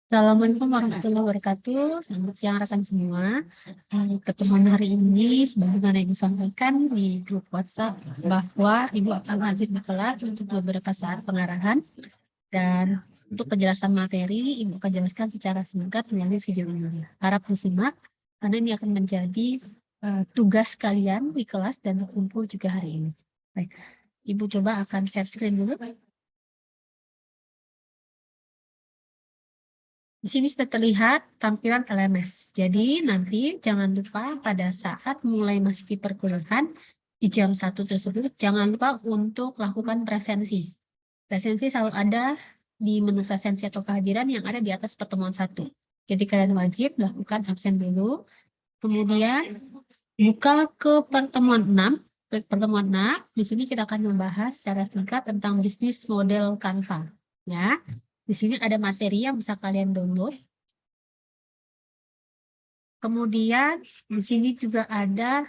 Assalamualaikum warahmatullahi wabarakatuh. Selamat siang rekan semua. Pertemuan hari ini, sebagaimana Ibu sampaikan di grup WhatsApp, bahwa Ibu akan hadir di kelas untuk beberapa saat pengarahan dan untuk penjelasan materi, Ibu akan jelaskan secara singkat melalui video ini. Harap disimak, karena ini akan menjadi tugas kalian di kelas dan berkumpul juga hari ini. Baik, Ibu coba akan share screen dulu. Di sini sudah terlihat tampilan LMS. Jadi nanti jangan lupa pada saat mulai masuki perkuliahan di jam 1 tersebut, jangan lupa untuk lakukan presensi. Presensi selalu ada di menu presensi atau kehadiran yang ada di atas pertemuan 1. Jadi kalian wajib lakukan absen dulu. Kemudian buka ke pertemuan 6. Pertemuan 6, di sini kita akan membahas secara singkat tentang bisnis model Canva. Ya. Di sini ada materi yang bisa kalian download. Kemudian di sini juga ada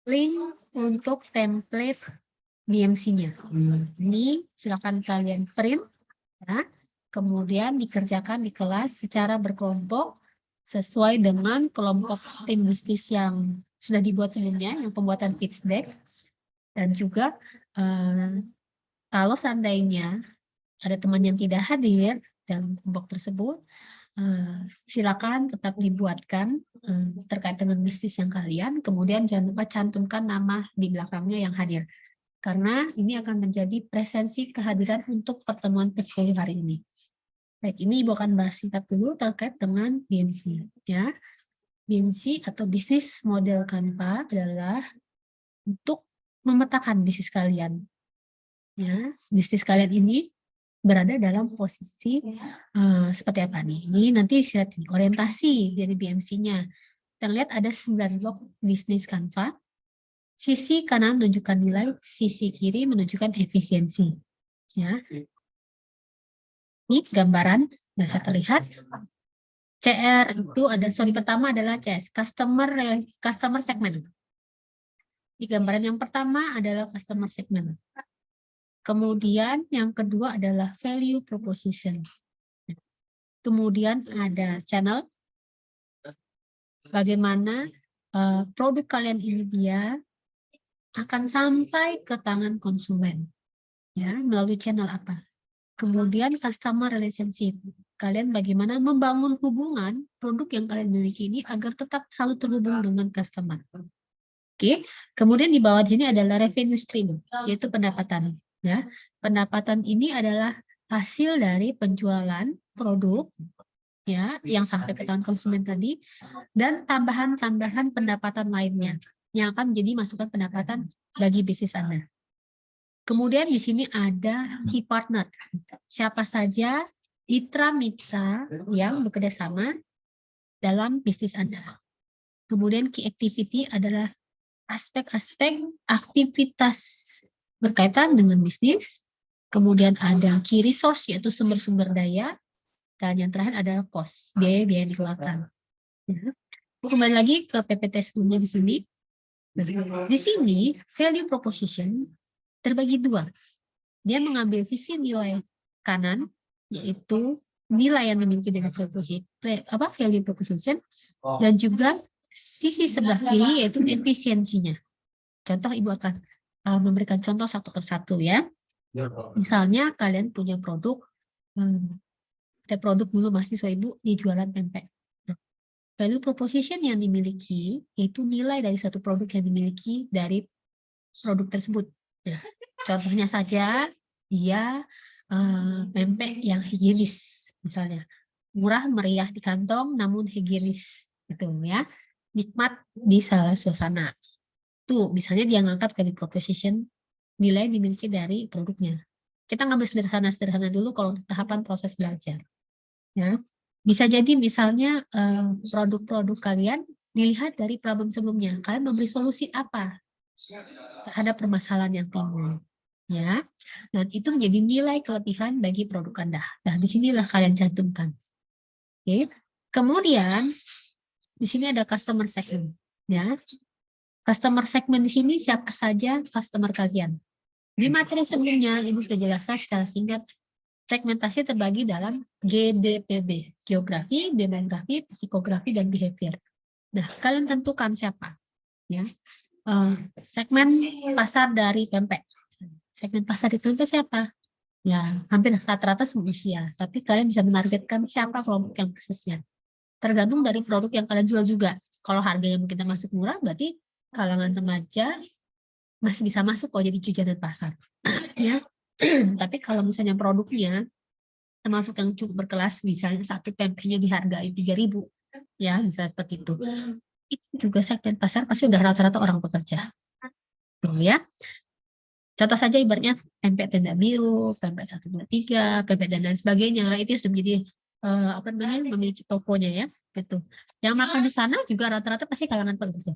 link untuk template BMC-nya. Ini silakan kalian print, ya. Kemudian dikerjakan di kelas secara berkelompok sesuai dengan kelompok tim bisnis yang sudah dibuat sebelumnya, yang pembuatan pitch deck. Dan juga kalau seandainya ada teman yang tidak hadir dalam kelompok tersebut, silakan tetap dibuatkan terkait dengan bisnis yang kalian, kemudian jangan lupa cantumkan nama di belakangnya yang hadir. Karena ini akan menjadi presensi kehadiran untuk pertemuan ke-10 hari ini. Baik, ini Ibu akan bahas singkat dulu terkait dengan BMC. Ya. BMC atau bisnis model Canva adalah untuk memetakan bisnis kalian. Ya, bisnis kalian ini berada dalam posisi seperti apa nih? Ini nanti lihat orientasi dari BMC-nya. Kita lihat ada 9 blok bisnis Canva. Sisi kanan menunjukkan nilai, sisi kiri menunjukkan efisiensi. Ya. Ini gambaran bisa terlihat. CR itu ada, pertama adalah CS, customer segment. Di gambaran yang pertama adalah customer segment. Kemudian yang kedua adalah value proposition. Kemudian ada channel, bagaimana produk kalian ini dia akan sampai ke tangan konsumen, ya, melalui channel apa. Kemudian customer relationship, kalian bagaimana membangun hubungan produk yang kalian miliki ini agar tetap selalu terhubung dengan customer. Oke, kemudian di bawah sini adalah revenue stream, yaitu pendapatan. Ya, pendapatan ini adalah hasil dari penjualan produk, ya, yang sampai ke tangan konsumen tadi, dan tambahan-tambahan pendapatan lainnya yang akan menjadi masukan pendapatan bagi bisnis Anda. Kemudian di sini ada key partner. Siapa saja mitra-mitra yang bekerja sama dalam bisnis Anda. Kemudian key activity adalah aspek-aspek aktivitas berkaitan dengan bisnis. Kemudian ada key resource, yaitu sumber-sumber daya. Dan yang terakhir adalah cost, biaya-biaya yang dikeluarkan. Kembali lagi ke PPT sebelumnya di sini. Di sini, value proposition terbagi dua. Dia mengambil sisi nilai kanan, yaitu nilai yang dimiliki dengan value proposition, dan juga sisi sebelah kiri, yaitu efisiensinya. Contoh, Ibu akan memberikan contoh satu persatu ya. Misalnya kalian punya produk, ada produk dulu mahasiswa Ibu di jualan pempek. Value proposition yang dimiliki itu nilai dari satu produk yang dimiliki dari produk tersebut. Ya. Contohnya saja, dia pempek yang higienis, misalnya murah meriah di kantong, namun higienis, gitu ya. Nikmat di suasana. Tuh, misalnya dia ngangkat value proposition, nilai dimiliki dari produknya. Kita ngambil sederhana-sederhana dulu kalau tahapan proses belajar. Ya. Bisa jadi misalnya produk-produk kalian dilihat dari problem sebelumnya. Kalian memberi solusi apa terhadap permasalahan yang timbul. Ya. Dan itu menjadi nilai kelebihan bagi produk Anda. Nah, disinilah kalian cantumkan. Oke. Kemudian di sini ada customer segment. Ya. Customer segment di sini siapa saja customer kalian. Di materi sebelumnya, Ibu sudah jelaskan secara singkat Segmentasi terbagi dalam GDPB, geografi, demografi, psikografi, dan behavior. Nah, kalian tentukan siapa, ya. Segmen pasar dari pempek. Segmen pasar di pempek siapa? Ya, hampir rata-rata semua usia. Tapi kalian bisa menargetkan siapa kelompok yang persisnya. Tergantung dari produk yang kalian jual juga. Kalau harganya mungkin termasuk murah, berarti kalangan remaja masih bisa masuk kok jadi jajanan pasar. Ya. Tapi kalau misalnya produknya termasuk yang cukup berkelas, misalnya satu pempeknya dihargai 3.000, ya bisa seperti itu. Itu juga segmen pasar pasti udah rata-rata orang pekerja. Tuh ya. Contoh saja ibaratnya pempek tenda biru, pempek 123, pempek dan lain sebagainya, itu sudah menjadi apa namanya, memiliki tokonya ya, gitu. Yang makan di sana juga rata-rata pasti kalangan pekerja.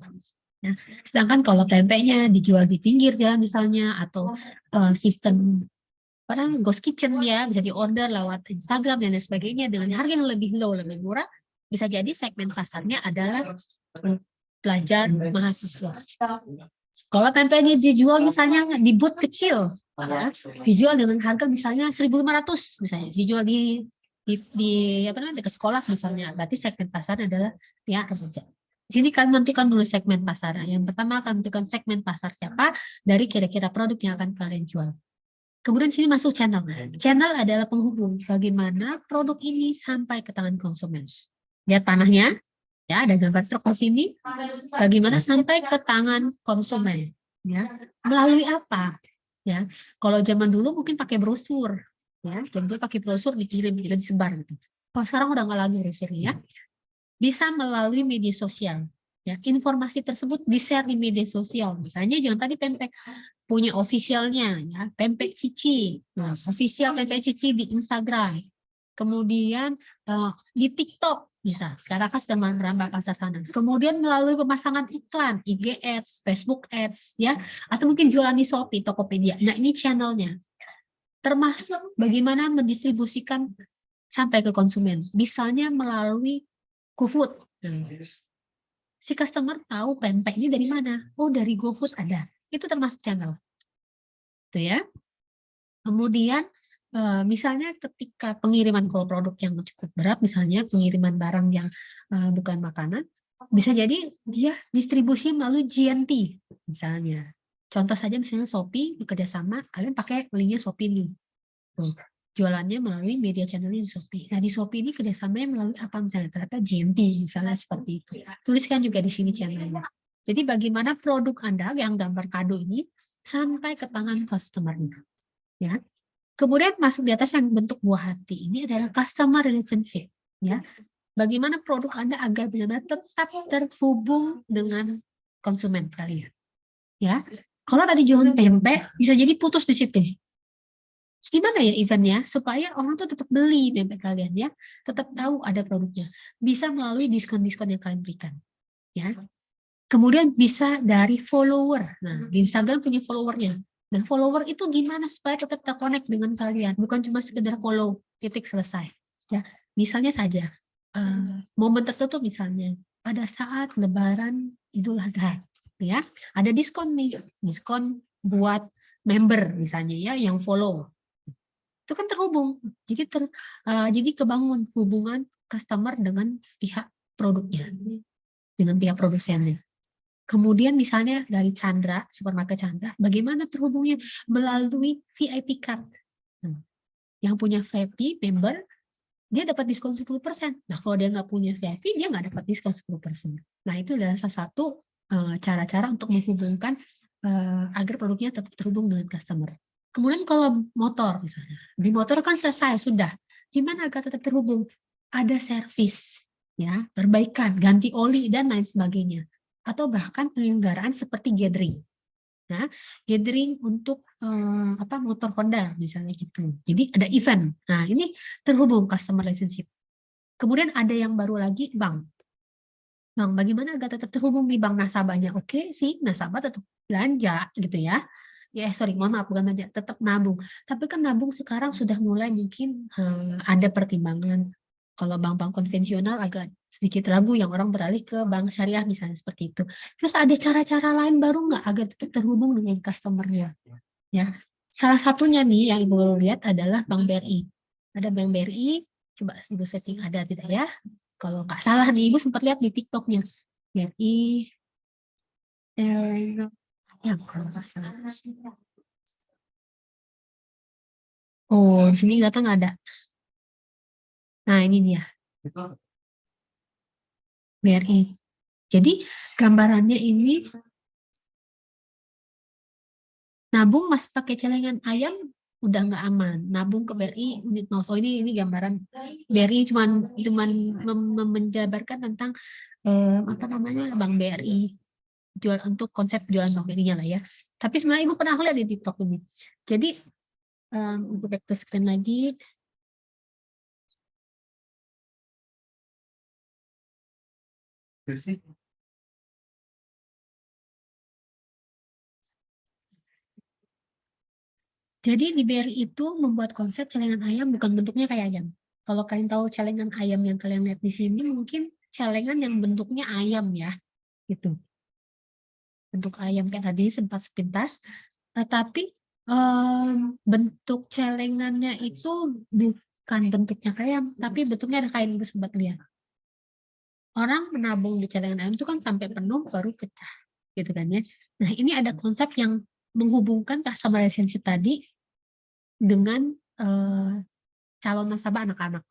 Ya. Sedangkan kalau pempeknya dijual di pinggir jalan misalnya, atau sistem ghost kitchen ya, bisa diorder lewat Instagram dan lain sebagainya dengan harga yang lebih low, lebih murah, bisa jadi segmen pasarnya adalah pelajar mahasiswa. Kalau pempeknya dijual misalnya di booth kecil, ya, dijual dengan harga misalnya 1.500 misalnya, dijual di apa namanya dekat sekolah misalnya, berarti segmen pasar adalah ya remaja. Di sini kalian menentukan dulu segmen pasar. Yang pertama akan menentukan segmen pasar siapa dari kira-kira produk yang akan kalian jual. Kemudian sini masuk channel. Channel adalah penghubung bagaimana produk ini sampai ke tangan konsumen. Lihat panahnya, ya ada gambar truk di sini. Bagaimana sampai ke tangan konsumen, ya melalui apa? Ya, kalau zaman dulu mungkin pakai brosur, ya, zaman dulu pakai brosur dikirim, gitu, disebar gitu. Kalau sekarang udah nggak lagi brosur ya, bisa melalui media sosial. Ya, informasi tersebut di-share di media sosial. Misalnya jangan tadi pempek punya officialnya, ya, pempek Cici, nah, official pempek Cici di Instagram. Kemudian di TikTok bisa. Sekarang kan sudah merambah pasar sana. Kemudian melalui pemasangan iklan, IG Ads, Facebook Ads, ya, atau mungkin jualan di Shopee, Tokopedia. Nah, ini channelnya. Termasuk bagaimana mendistribusikan sampai ke konsumen. Misalnya melalui GoFood. Si customer tahu pempek ini dari mana? Oh, dari GoFood ada. Itu termasuk channel. Itu ya. Kemudian misalnya ketika pengiriman kalau produk yang cukup berat, misalnya pengiriman barang yang bukan makanan, bisa jadi dia distribusi melalui GNT misalnya. Contoh saja misalnya Shopee bekerja sama, kalian pakai linknya Shopee nih. Tuh, jualannya melalui media channelnya di Shopee. Nah di Shopee ini kerjasamanya melalui apa misalnya? Ternyata GNT misalnya seperti itu. Tuliskan juga di sini channelnya. Jadi bagaimana produk Anda yang gambar kado ini sampai ke tangan customer. Ya. Kemudian masuk di atas yang bentuk buah hati ini adalah customer relationship. Ya. Bagaimana produk Anda agar benar-benar tetap terhubung dengan konsumen kalian. Ya. Kalau tadi jualan pempek, bisa jadi putus di situ. Gimana ya eventnya supaya orang tuh tetap beli pempek kalian ya, tetap tahu ada produknya. Bisa melalui diskon-diskon yang kalian berikan. Ya. Kemudian bisa dari follower. Nah, di Instagram punya followernya. Nah, follower itu gimana supaya tetap terkonek dengan kalian, bukan cuma sekedar follow, titik selesai. Ya, misalnya saja momen tertentu misalnya pada saat Lebaran Idul Adha, ya, ada diskon nih, diskon buat member misalnya ya yang follow. Itu kan terhubung. Jadi kebangun hubungan customer dengan pihak produknya, dengan pihak produsennya. Kemudian misalnya dari Chandra, supermarket Chandra, bagaimana terhubungnya melalui VIP card. Yang punya VIP member, dia dapat diskon 10%. Nah, kalau dia nggak punya VIP, dia nggak dapat diskon 10%. Nah, itu adalah salah satu cara-cara untuk menghubungkan agar produknya tetap terhubung dengan customer. Kemudian kalau motor misalnya, di motor kan selesai, sudah. Gimana agar tetap terhubung? Ada servis, ya, perbaikan, ganti oli, dan lain sebagainya. Atau bahkan penyelenggaraan seperti gathering. Nah, gathering untuk motor Honda misalnya gitu. Jadi ada event. Nah, ini terhubung customer relationship. Kemudian ada yang baru lagi bank. Bank, bagaimana agar tetap terhubung di bank nasabahnya? Oke sih, nasabah tetap belanja gitu ya. Ya, sorry, mohon maaf, bukan belanja, tetap nabung. Tapi kan nabung sekarang sudah mulai mungkin ada pertimbangan. Kalau bank-bank konvensional agak sedikit ragu yang orang beralih ke bank syariah misalnya seperti itu. Terus ada cara-cara lain baru nggak agar tetap terhubung dengan customer-nya? Ya, salah satunya nih yang Ibu lihat adalah Bank BRI. Ada Bank BRI, coba Ibu searching ada tidak ya? Kalau nggak salah nih, Ibu sempat lihat di TikToknya. BRI, ya kalau nggak salah. Oh, di sini data nggak ada. Nah, ini dia, BRI. Jadi, gambarannya ini, nabung masih pakai celengan ayam, udah nggak aman. Nabung ke BRI, unit mouse. Oh, ini gambaran BRI cuman menjabarkan tentang apa namanya Bank BRI, jual untuk konsep jualan Bank BRI-nya lah ya. Tapi sebenarnya Ibu pernah lihat di TikTok ini. Jadi untuk back to screen lagi. Jadi di BRI itu membuat konsep celengan ayam bukan bentuknya kayak ayam. Kalau kalian tahu celengan ayam yang kalian lihat di sini, mungkin celengan yang bentuknya ayam ya, gitu. Bentuk ayam kayak tadi sempat sepintas, tapi bentuk celengannya itu bukan bentuknya ayam, tapi bentuknya ada kain, Ibu sempat lihat. Orang menabung di celengan ayam itu kan sampai penuh baru pecah, gitu kan ya. Nah, ini ada konsep yang menghubungkan customer relationship tadi dengan calon nasabah anak-anak.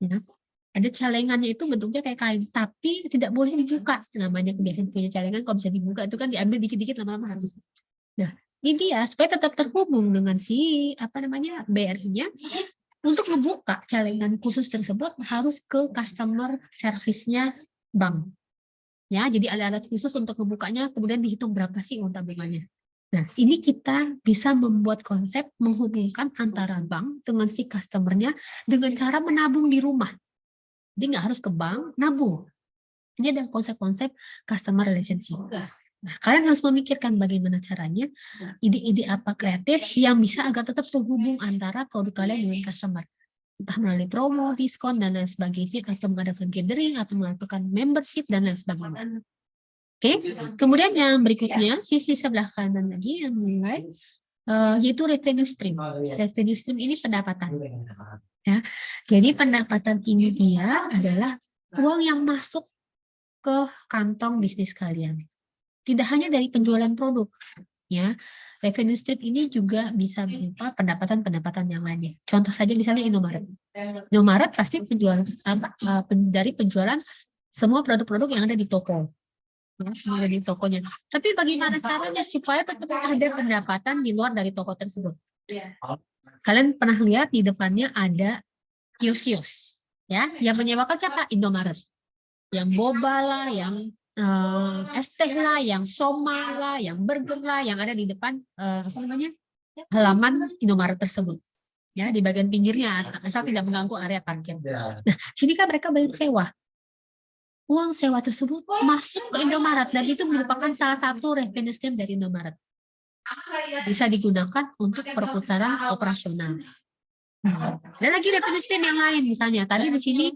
Ya. Ada celengannya itu bentuknya kayak kain, tapi tidak boleh dibuka. Namanya kebiasaan punya celengan, kalau bisa dibuka itu kan diambil dikit-dikit lama-lama habis. Nah, ini dia supaya tetap terhubung dengan si apa namanya BRI-nya. Untuk membuka celengan khusus tersebut harus ke customer service-nya bank. Ya, jadi ada alat khusus untuk membukanya, kemudian dihitung berapa sih uang tabungannya. Nah, ini kita bisa membuat konsep menghubungkan antara bank dengan si customer-nya dengan cara menabung di rumah. Jadi nggak harus ke bank, nabung. Ini adalah konsep-konsep customer relationship. Nah, kalian harus memikirkan bagaimana caranya, ide-ide apa kreatif yang bisa agar tetap terhubung antara produk kalian dengan customer. Entah melalui promo, diskon, dan lain sebagainya, atau mengadakan gathering, atau melakukan membership, dan lain sebagainya. Oke, kemudian yang berikutnya, sisi sebelah kanan lagi yang mulai, yaitu revenue stream. Revenue stream ini pendapatan. Ya, jadi pendapatan ini dia adalah uang yang masuk ke kantong bisnis kalian. Tidak hanya dari penjualan produk, ya. Revenue stream ini juga bisa berupa pendapatan-pendapatan yang lainnya. Contoh saja misalnya Indomaret. Indomaret pasti dari penjualan semua produk-produk yang ada di toko. Ya, semua ada di tokonya. Tapi bagaimana caranya supaya tetap ada pendapatan di luar dari toko tersebut? Kalian pernah lihat di depannya ada kios-kios, ya, yang menyewakan siapa? Indomaret. Yang boba lah, yang es teh lah, yang soma lah, yang burger lah, yang ada di depan apa namanya halaman Indomaret tersebut. Ya, di bagian pinggirnya, asal tidak mengganggu area parkir. Nah, sini kan mereka bayar sewa. Uang sewa tersebut masuk ke Indomaret dan itu merupakan salah satu revenue stream dari Indomaret. Bisa digunakan untuk perputaran operasional. Dan lagi revenue stream yang lain, misalnya tadi di sini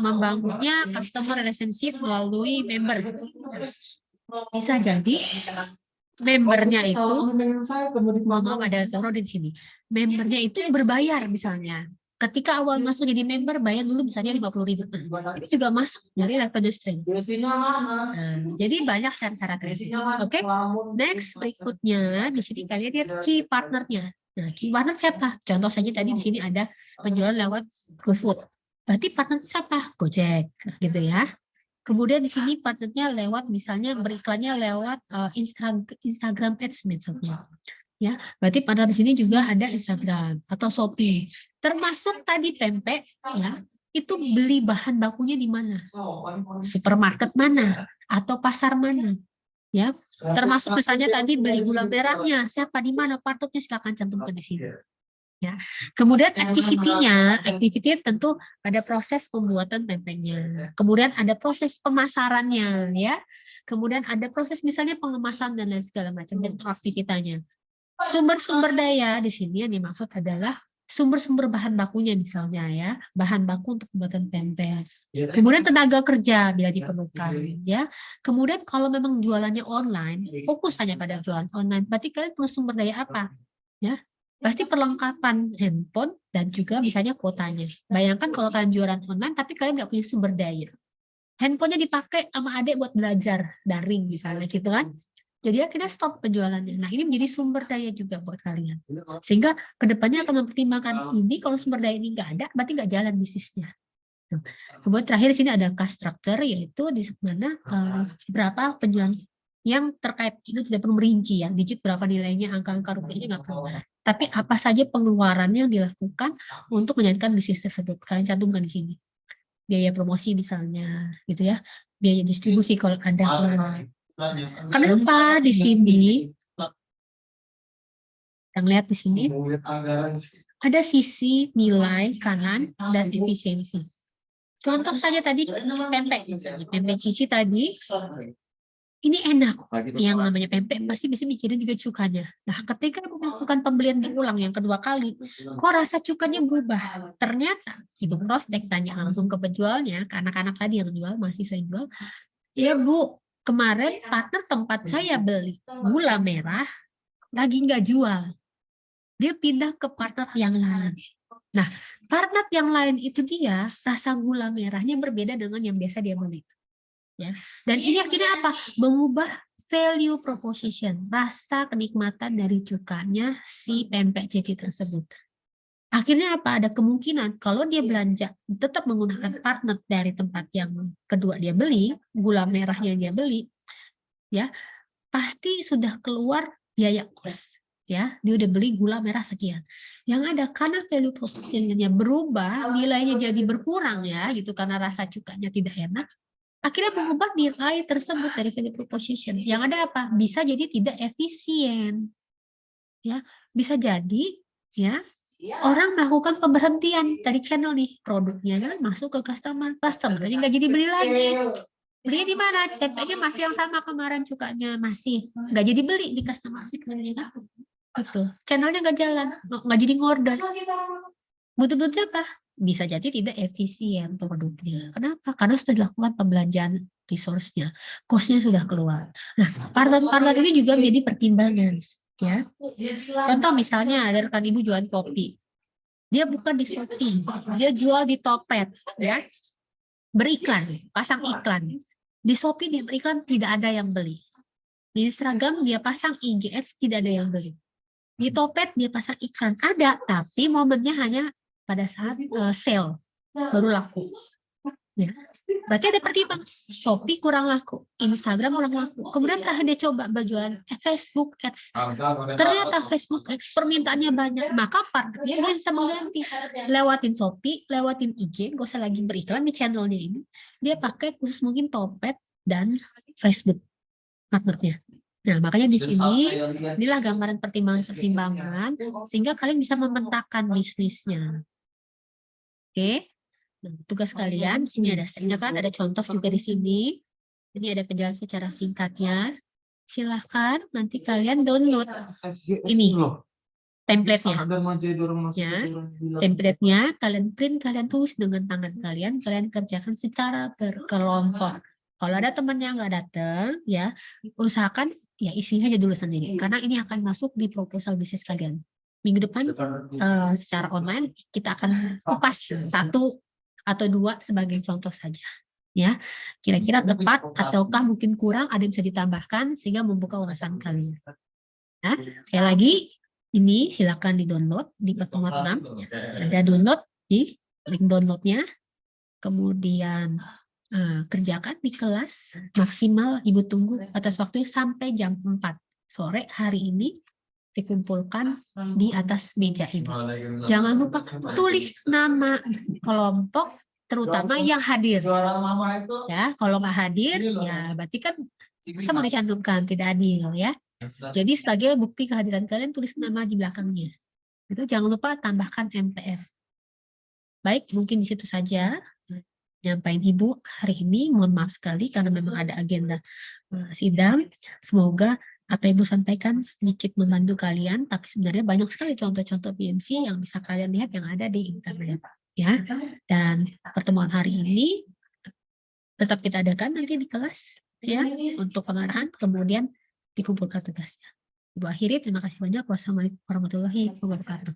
membangunnya customer relationship melalui member. Bisa jadi membernya itu, mohon maaf ada taruh di sini, membernya itu berbayar misalnya. Ketika awal masuk jadi member, bayar dulu misalnya 50.000. Itu juga masuk dari revenue stream. Jadi banyak cara-cara kreatif. Oke, next berikutnya di sini kalian lihat key partnernya. Nah, key partner siapa? Contoh saja tadi di sini ada penjualan lewat GoFood. Berarti partner siapa? Gojek, gitu ya. Kemudian di sini partnernya lewat misalnya beriklannya lewat Instagram Ads misalnya. Ya, berarti partner di sini juga ada Instagram atau Shopee. Termasuk tadi pempek, ya, itu beli bahan bakunya di mana? Supermarket mana? Atau pasar mana? Ya, termasuk misalnya tadi beli gula merahnya, siapa di mana partnernya silakan cantumkan di sini. Ya. Kemudian activity-nya tentu ada proses pembuatan pempeknya. Kemudian ada proses pemasarannya, ya. Kemudian ada proses misalnya pengemasan dan lain segala macam dan aktivitasnya. Sumber-sumber daya di sini yang dimaksud adalah sumber-sumber bahan bakunya misalnya ya, bahan baku untuk pembuatan pempek. Kemudian tenaga kerja bila diperlukan ya. Kemudian kalau memang jualannya online, fokus hanya pada jualan online. Berarti kalian perlu sumber daya apa? Ya. Pasti perlengkapan handphone dan juga misalnya kuotanya. Bayangkan kalau kalian jualan online tapi kalian nggak punya sumber daya. Handphonenya dipakai sama adik buat belajar daring misalnya gitu kan. Jadi akhirnya stop penjualannya. Nah ini menjadi sumber daya juga buat kalian. Sehingga kedepannya akan mempertimbangkan ini kalau sumber daya ini nggak ada, berarti nggak jalan bisnisnya. Kemudian terakhir di sini ada cost structure, yaitu di mana berapa penjualan yang terkait, itu tidak perlu merinci ya, digit berapa nilainya, angka-angka rupiahnya nggak perlu. Tapi apa saja pengeluaran yang dilakukan untuk menjalankan bisnis tersebut, kalian cantumkan di sini. Biaya promosi misalnya, gitu ya, biaya distribusi kalau ada keluar. Kenapa di sini? Yang lihat di sini ada sisi nilai kanan dan efisiensi. Contoh saja tadi pempek misalnya, pempek cici tadi. Ini enak, yang namanya pempek pasti bisa mikirin juga cukanya. Nah, ketika melakukan pembelian berulang yang kedua kali, kok rasa cukanya berubah? Ternyata ibu prospek tanya langsung ke penjualnya, ke anak-anak tadi yang jual, mahasiswa yang jual, ya Bu, kemarin partner tempat saya beli gula merah lagi nggak jual. Dia pindah ke partner yang lain. Nah, partner yang lain itu dia rasa gula merahnya berbeda dengan yang biasa dia beli. Ya. Dan ini akhirnya apa? Mengubah value proposition, rasa kenikmatan dari cukanya si pempek cici tersebut. Akhirnya apa? Ada kemungkinan kalau dia belanja tetap menggunakan partner dari tempat yang kedua dia beli, gula merahnya dia beli, ya pasti sudah keluar biaya kos. Ya, dia udah beli gula merah sekian. Yang ada karena value proposition-nya berubah, nilainya jadi berkurang ya, gitu karena rasa cukanya tidak enak. Akhirnya mengubah nilai tersebut dari value proposition. Yang ada apa? Bisa jadi tidak efisien. Ya, bisa jadi ya orang melakukan pemberhentian dari channel nih, produknya kan masuk ke customer-nya nggak jadi beli lagi. Belinya di mana? TP-nya masih yang sama kemarin, cukanya masih nggak jadi beli di customer segmentnya kan? Gitu. Channelnya nggak jalan, nggak jadi ngorder. Butuh-butuh apa? Bisa jadi tidak efisien produknya. Kenapa? Karena sudah dilakukan pembelanjaan resource-nya, cost-nya sudah keluar. Nah, partner-partner ini juga menjadi pertimbangan. Ya, contoh misalnya ada rekan ibu jualan kopi, dia bukan di Shopee, dia jual di Topet, ya, beriklan, pasang iklan. Di Shopee dia beriklan tidak ada yang beli. Di Instagram dia pasang IG Ads tidak ada yang beli. Di Topet dia pasang iklan ada, tapi momennya hanya pada saat sale baru laku. Ya. Berarti ada pertimbangan, Shopee kurang laku, Instagram kurang laku. Kemudian terakhir dia coba berjualan Facebook Ads. Ternyata Facebook Ads permintaannya banyak, maka partnernya dia bisa mengganti. Lewatin Shopee, lewatin IG, gak usah lagi beriklan di channelnya ini. Dia pakai khusus mungkin Topet dan Facebook partnernya. Nah, makanya di sini inilah gambaran pertimbangan-pertimbangan sehingga kalian bisa memetakan bisnisnya. Oke. Nah, tugas kalian di sini ada kan ada contoh juga di sini. Ini ada penjelasan secara singkatnya. Silahkan nanti kalian download ini template-nya. Ya, template-nya kalian print, kalian tulis dengan tangan kalian kerjakan secara berkelompok. Kalau ada temannya nggak datang, ya usahakan ya isinya aja dulu sendiri, karena ini akan masuk di proposal bisnis kalian. Minggu depan secara online kita akan kupas satu atau dua sebagai contoh saja. Ya, kira-kira tepat ataukah mungkin kurang, ada yang bisa ditambahkan sehingga membuka wawasan kalian. Ya, sekali lagi ini silakan di-download di pertemuan 6. Ada download di link downloadnya. Kemudian kerjakan di kelas maksimal ibu tunggu batas waktunya sampai jam 4 sore hari ini, dikumpulkan di atas meja ibu. Jangan lupa tulis nama kelompok terutama yang hadir. Ya, kalau nggak hadir ya berarti kan bisa mau dicantumkan tidak adil ya. Jadi sebagai bukti kehadiran kalian tulis nama di belakangnya. Itu jangan lupa tambahkan NPF. Baik, mungkin di situ saja nyampain Ibu hari ini. Mohon maaf sekali karena memang ada agenda sidang. Semoga apa Ibu sampaikan sedikit membantu kalian, tapi sebenarnya banyak sekali contoh-contoh BMC yang bisa kalian lihat yang ada di internet. Ya, dan pertemuan hari ini tetap kita adakan nanti di kelas ya untuk pengarahan, kemudian dikumpulkan tugasnya. Ibu akhiri, terima kasih banyak. Wassalamualaikum warahmatullahi wabarakatuh.